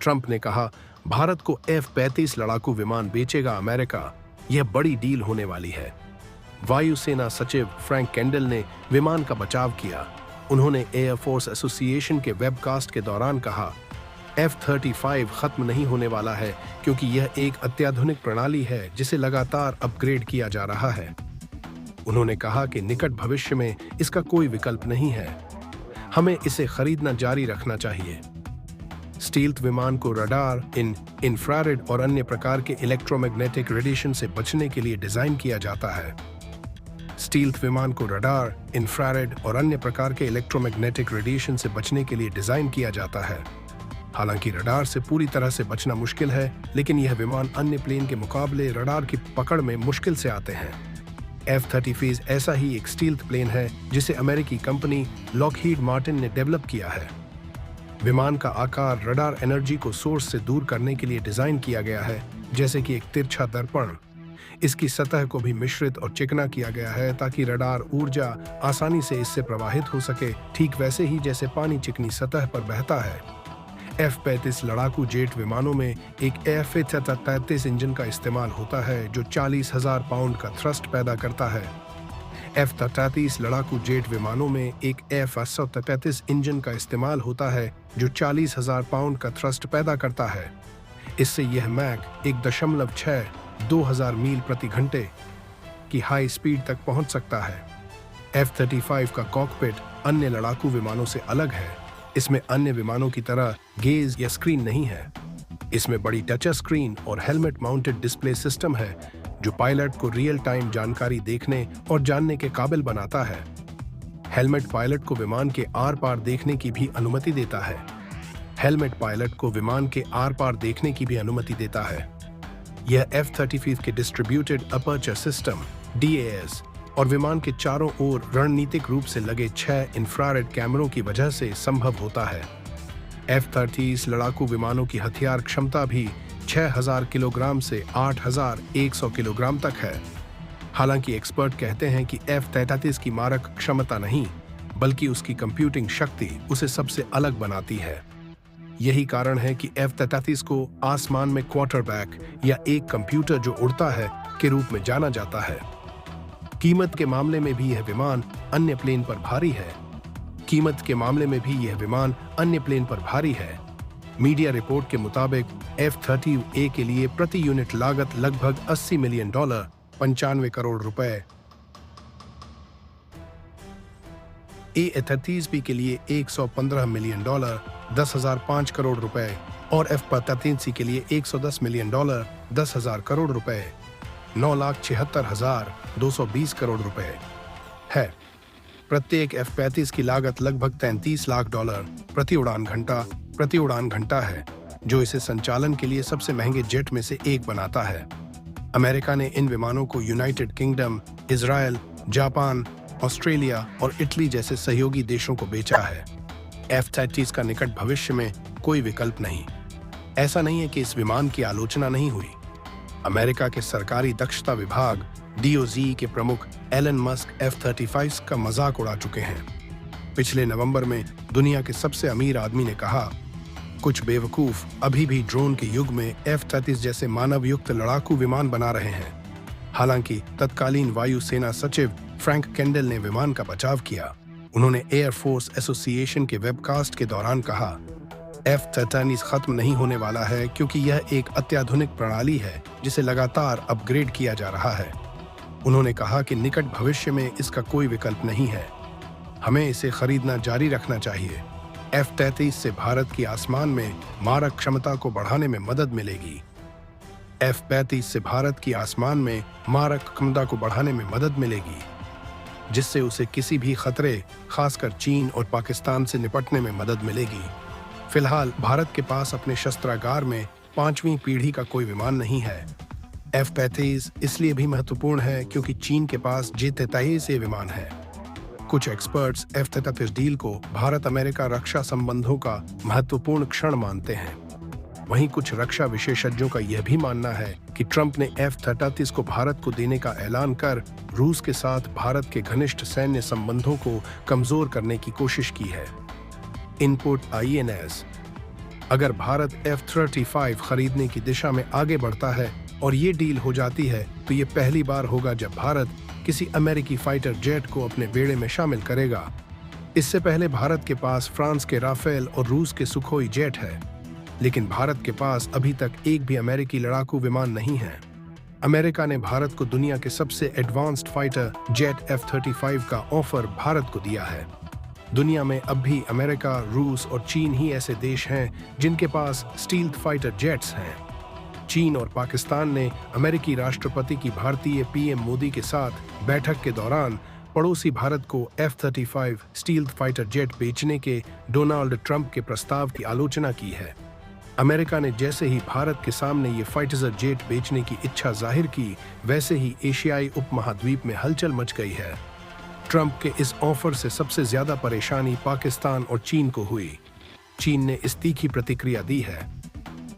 Trump ने कहा, भारत को F-35 लड़ाकू विमान बेचेगा अमेरिका, यह बड़ी डील होने वाली है। वायुसेना सचिव फ्रैंक केंडल ने विमान का बचाव किया। उन्होंने एयरफोर्स एसोसिएशन के वेबकास्ट के दौरान कहा, F-35 खत्म नहीं होने वाला है क्योंकि यह एक अत्याधुनिक प्रणाली है जिसे लगातार अपग्रेड किया जा रहा है। उन्होंने कहा कि निकट भविष्य में इसका कोई विकल्प नहीं है, हमें इसे खरीदना जारी रखना चाहिए। स्टील्थ विमान को रडार, इंफ्रारेड और अन्य प्रकार के इलेक्ट्रोमैग्नेटिक रेडिएशन से बचने के लिए डिजाइन किया जाता है। स्टील्थ विमान को रडार, इंफ्रारेड और अन्य प्रकार के इलेक्ट्रोमैग्नेटिक रेडिएशन से बचने के लिए डिजाइन किया जाता है। हालांकि रडार से पूरी तरह से बचना मुश्किल है, लेकिन यह विमान अन्य प्लेन के मुकाबले रडार की पकड़ में मुश्किल से आते हैं। F-35 ऐसा ही एक स्टील्थ प्लेन है जिसे अमेरिकी कंपनी लॉकहीड मार्टिन ने डेवलप किया है। विमान का आकार रडार एनर्जी को सोर्स से दूर करने के लिए डिजाइन किया गया है, जैसे कि एक तिरछा दर्पण। इसकी सतह को भी मिश्रित और चिकना किया गया है ताकि रडार ऊर्जा आसानी से इससे प्रवाहित हो सके, ठीक वैसे ही जैसे पानी चिकनी सतह पर बहता है। F-35 लड़ाकू जेट विमानों में एक F-35 इंजन का इस्तेमाल होता है जो 40,000 पाउंड का थ्रस्ट पैदा करता है। F-35 लड़ाकू जेट विमानों में एक F-35 इंजन का इस्तेमाल होता है जो 40,000 पाउंड का थ्रस्ट पैदा करता है। इससे यह मैक 1.6 2000 मील प्रति घंटे की हाई स्पीड तक पहुंच सकता है। F-35 का कॉकपिट अन्य लड़ाकू विमानों से अलग है। इसमें अन्य विमानों की तरह गेज या स्क्रीन नहीं है। इसमें बड़ी टच स्क्रीन और हेलमेट माउंटेड डिस्प्ले सिस्टम है जो पायलट को रियल टाइम जानकारी देखने और जानने के काबिल बनाता है। हेलमेट पायलट को विमान के आर पार देखने की भी अनुमति देता है। हेलमेट पायलट को विमान के आर पार देखने की भी अनुमति देता है। यह F-35 के डिस्ट्रीब्यूटेड अपर्चर सिस्टम DAS और विमान के चारों ओर रणनीतिक रूप से लगे 6 इंफ्रारेड कैमरों की वजह से संभव होता है। F-35 लड़ाकू विमानों की हथियार क्षमता भी 6,000 किलोग्राम से 8,100 किलोग्राम तक है। हालांकि एक्सपर्ट कहते हैं कि F-35 की मारक क्षमता नहीं, बल्कि उसकी कंप्यूटिंग शक्ति उसे सबसे अलग बनाती है। यही कारण है कि F-35 को आसमान में क्वार्टरबैक या एक कंप्यूटर जो उड़ता है के रूप में जाना जाता है। कीमत के मामले में भी यह विमान अन्य प्लेन पर भारी है। मीडिया रिपोर्ट के मुताबिक F-30A के लिए प्रति यूनिट लागत लगभग $80 मिलियन, 95 करोड़ रुपए। A-30B के लिए $115 मिलियन, 10,005 करोड़ रुपए और F-35C के लिए $110 मिलियन, 10,000 करोड़ रुपए, 9,76,220 करोड़ रुपए है। प्रत्येक F-35 की लागत लगभग $33 लाख प्रति उड़ान घंटा है, जो इसे संचालन के लिए सबसे महंगे जेट में से एक बनाता है। अमेरिका ने इन विमानों को United kingdom, Israel, Japan, Australia और इटली जैसे सहयोगी देशों को बेचा है। F-35 का निकट भविष्य में कोई विकल्प नहीं। ऐसा नहीं है कि इस विमान की आलोचना नहीं हुई। अमेरिका के सरकारी दक्षता विभाग DOJ के प्रमुख एलन मस्क F-35 का मजाक उड़ा चुके हैं। पिछले नवंबर में दुनिया के सबसे अमीर आदमी ने कहा, कुछ बेवकूफ अभी भी ड्रोन के युग में F-35 जैसे मानव युक्त लड़ाकू विमान बना रहे हैं। हालांकि तत्कालीन वायुसेना सचिव फ्रैंक केंडल ने विमान का बचाव किया। उन्होंने एयरफोर्स एसोसिएशन के वेबकास्ट के दौरान कहा, F-35 खत्म नहीं होने वाला है क्योंकि यह एक अत्याधुनिक प्रणाली है जिसे लगातार अपग्रेड किया जा रहा है। उन्होंने कहा कि निकट भविष्य में इसका कोई विकल्प नहीं है, हमें इसे खरीदना जारी रखना चाहिए। F-35 से भारत की आसमान में मारक क्षमता को बढ़ाने में मदद मिलेगी। F-35 से भारत की आसमान में मारक क्षमता को बढ़ाने में मदद मिलेगी, जिससे उसे किसी भी खतरे, खासकर चीन और पाकिस्तान से निपटने में मदद मिलेगी। फिलहाल भारत के पास अपने शस्त्रागार में 5वीं पीढ़ी का कोई विमान नहीं है। F-35 इसलिए भी महत्वपूर्ण है क्योंकि चीन के पास J-43 विमान है। कुछ एक्सपर्ट्स F-35 डील को भारत अमेरिका रक्षा संबंधों का महत्वपूर्ण क्षण मानते हैं। वहीं कुछ रक्षा विशेषज्ञों का यह भी मानना है कि ट्रंप ने F-35 को भारत को देने का ऐलान कर रूस के साथ भारत के घनिष्ठ सैन्य संबंधों को कमजोर करने की कोशिश की है। इनपुट INS अगर भारत F-35 खरीदने की दिशा में आगे बढ़ता है और ये डील हो जाती है तो ये पहली बार होगा जब भारत किसी अमेरिकी फाइटर जेट को अपने बेड़े में शामिल करेगा। इससे पहले भारत के पास फ्रांस के राफेल और रूस के सुखोई जेट है, लेकिन भारत के पास अभी तक एक भी अमेरिकी लड़ाकू विमान नहीं है। अमेरिका ने भारत को दुनिया के सबसे एडवांस्ड फाइटर जेट F-35 का ऑफर भारत को दिया है। दुनिया में अब भी अमेरिका, रूस और चीन ही ऐसे देश हैं जिनके पास स्टील्थ फाइटर जेट्स हैं। चीन और पाकिस्तान ने अमेरिकी राष्ट्रपति की भारतीय पीएम मोदी के साथ बैठक के दौरान पड़ोसी भारत को F-35 स्टील्थ फाइटर जेट बेचने के डोनाल्ड ट्रंप के प्रस्ताव की आलोचना की है। अमेरिका ने जैसे ही भारत के सामने ये फाइटर जेट बेचने की इच्छा जाहिर की, वैसे ही एशियाई उपमहाद्वीप में हलचल मच गई है। ट्रंप के इस ऑफर से सबसे ज्यादा परेशानी पाकिस्तान और चीन को हुई। चीन ने इस तीखी प्रतिक्रिया दी है।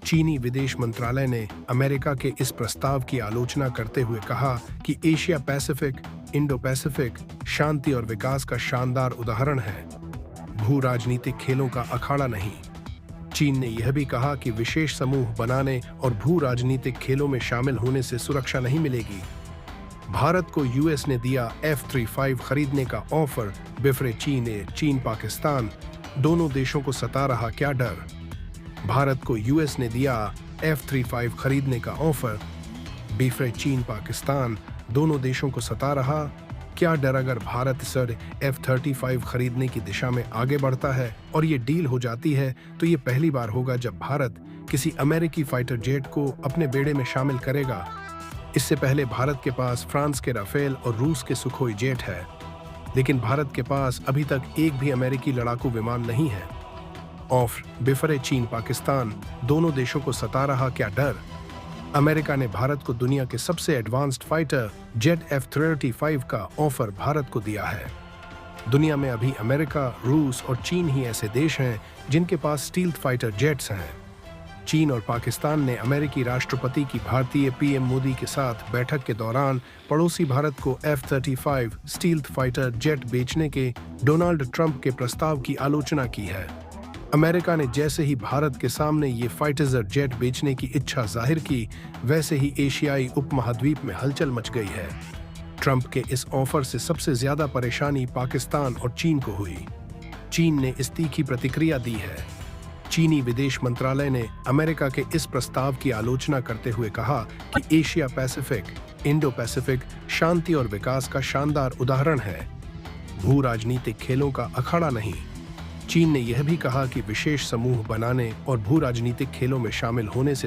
चीनी विदेश मंत्रालय ने अमेरिका के इस प्रस्ताव की आलोचना करते हुए कहा कि एशिया पैसिफिक, इंडो पैसिफिक शांति और विकास का शानदार उदाहरण है, भू राजनीतिक खेलों का अखाड़ा नहीं। चीन ने यह भी कहा कि विशेष समूह बनाने और भू राजनीतिक खेलों में शामिल होने से सुरक्षा नहीं मिलेगी। भारत को यूएस ने दिया F-35 खरीदने का ऑफर, बिफरे चीन पाकिस्तान दोनों देशों को सता रहा क्या डर। भारत को यूएस ने दिया F-35 खरीदने का ऑफर, बिफरे चीन पाकिस्तान दोनों देशों को सता रहा क्या डर। अगर भारत सर F-35 खरीदने की दिशा में आगे बढ़ता है और ये डील हो जाती है तो ये पहली बार होगा जब भारत किसी अमेरिकी फाइटर जेट को अपने बेड़े में शामिल करेगा। इससे पहले भारत के पास फ्रांस के राफेल और रूस के सुखोई जेट है, लेकिन भारत के पास अभी तक एक भी अमेरिकी लड़ाकू विमान नहीं है। ऑफर, बिफरे चीन पाकिस्तान दोनों देशों को सता रहा क्या डर। अमेरिका ने भारत को दुनिया के सबसे एडवांस्ड फाइटर जेट F-35 का ऑफर भारत को दिया है। दुनिया में अभी अमेरिका, रूस और चीन ही ऐसे देश हैं जिनके पास स्टील्थ फाइटर जेट्स हैं। चीन और पाकिस्तान ने अमेरिकी राष्ट्रपति की भारतीय पीएम मोदी के साथ बैठक के दौरान पड़ोसी भारत को F-35 स्टील्थ फाइटर जेट बेचने के डोनाल्ड ट्रंप के प्रस्ताव की आलोचना की है। अमेरिका ने जैसे ही भारत के सामने ये फाइटर जेट बेचने की इच्छा जाहिर की, वैसे ही एशियाई उपमहाद्वीप में हलचल मच गई है। ट्रंप के इस ऑफर से सबसे ज्यादा परेशानी पाकिस्तान और चीन को हुई। चीन ने इस तीखी प्रतिक्रिया दी है। चीनी विदेश मंत्रालय ने अमेरिका के इस प्रस्ताव की आलोचना करते हुए कहा कि एशिया पैसिफिक, इंडो पैसिफिक शांति और विकास का शानदार उदाहरण है, भू राजनीतिक खेलों का अखाड़ा नहीं। चीन ने यह भी कहा कि विशेष समूह बनाने और भू राजनीतिक खेलों में शामिल होने से